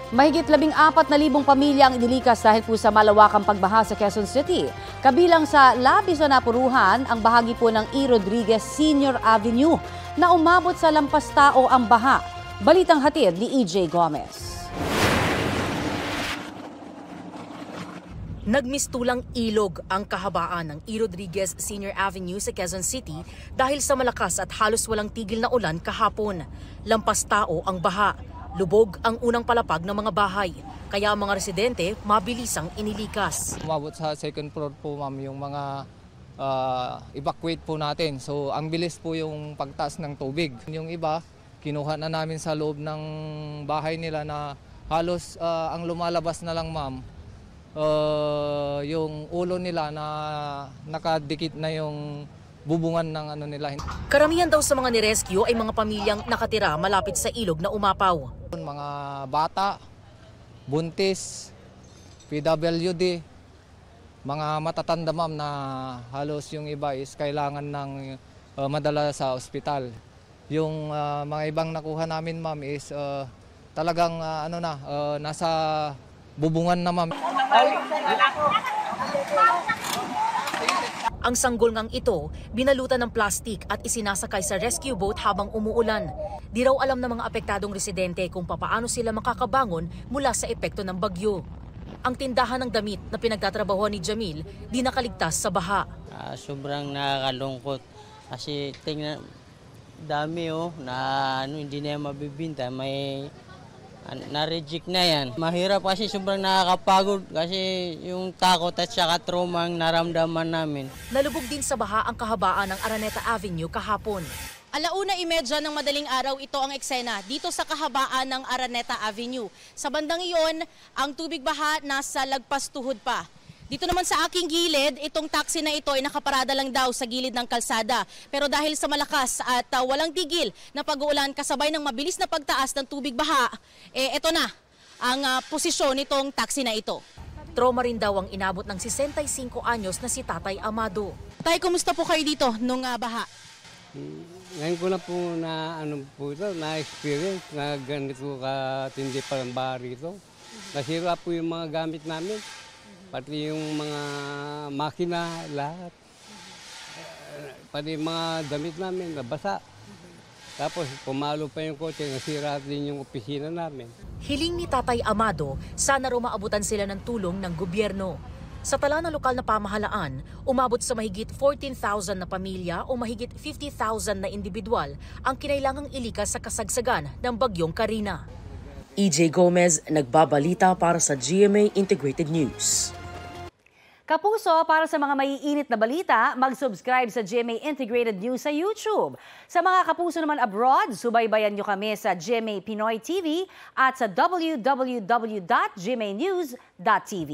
Mahigit 14,000 pamilya ang inilikas dahil po sa malawakang pagbaha sa Quezon City. Kabilang sa labis na napuruhan ang bahagi po ng E. Rodriguez Senior Avenue na umabot sa lampas tao ang baha. Balitang hatid ni EJ Gomez. Nagmistulang ilog ang kahabaan ng E. Rodriguez Senior Avenue sa Quezon City dahil sa malakas at halos walang tigil na ulan kahapon. Lampas tao ang baha. Lubog ang unang palapag ng mga bahay, kaya ang mga residente mabilisang inilikas. Umabot sa second floor po ma'am yung mga evacuate po natin. So ang bilis po yung pagtaas ng tubig. Yung iba, kinuha na namin sa loob ng bahay nila na halos ang lumalabas na lang ma'am. Yung ulo nila na nakadikit na yung bubungan ng ano nila. Karamihan daw sa mga nirescue ay mga pamilyang nakatira malapit sa ilog na umapaw. Mga bata, buntis, PWD, mga matatanda ma'am na halos yung iba is kailangan ng madala sa ospital. Yung mga ibang nakuha namin ma'am is talagang nasa bubungan na ma'am. Ang sanggolngang ito, binalutan ng plastik at isinasakay sa rescue boat habang umuulan. Di raw alam ng mga apektadong residente kung papaano sila makakabangon mula sa epekto ng bagyo. Ang tindahan ng damit na pinagtatrabahuan ni Jamil di nakaligtas sa baha. Sobrang nakakalungkot kasi tingnan dami na hindi na mabibinta, may na-reject na yan. Mahirap kasi sobrang nakakapagod kasi yung takot at saka trauma ang naramdaman namin. Nalubog din sa baha ang kahabaan ng Araneta Avenue kahapon. 1:30 ng madaling araw ito ang eksena dito sa kahabaan ng Araneta Avenue. Sa bandang iyon, ang tubig baha nasa lagpas tuhod pa. Dito naman sa aking gilid, itong taxi na ito ay nakaparada lang daw sa gilid ng kalsada. Pero dahil sa malakas at walang tigil na pag-uulan kasabay ng mabilis na pagtaas ng tubig baha, ito na ang posisyon nitong taxi na ito. Trauma rin daw ang inabot ng 65 anyos na si Tatay Amado. Tay, kumusta po kayo dito nung baha? Ngayon ko na po na-experience na ganito katindi pa ng baha rito. Nasira po yung mga gamit namin. Pati yung mga makina, lahat. Pati yung mga damit namin, nabasa. Tapos pumalo pa yung kotse, nasira din yung opisina namin. Hiling ni Tatay Amado, sana raw maabutan sila ng tulong ng gobyerno. Sa tala ng lokal na pamahalaan, umabot sa mahigit 14,000 na pamilya o mahigit 50,000 na individual ang kinailangang ilikas sa kasagsagan ng bagyong Karina. EJ Gomez, nagbabalita para sa GMA Integrated News. Kapuso, para sa mga maiinit na balita, mag-subscribe sa GMA Integrated News sa YouTube. Sa mga kapuso naman abroad, subaybayan nyo kami sa GMA Pinoy TV at sa www.gmanews.tv.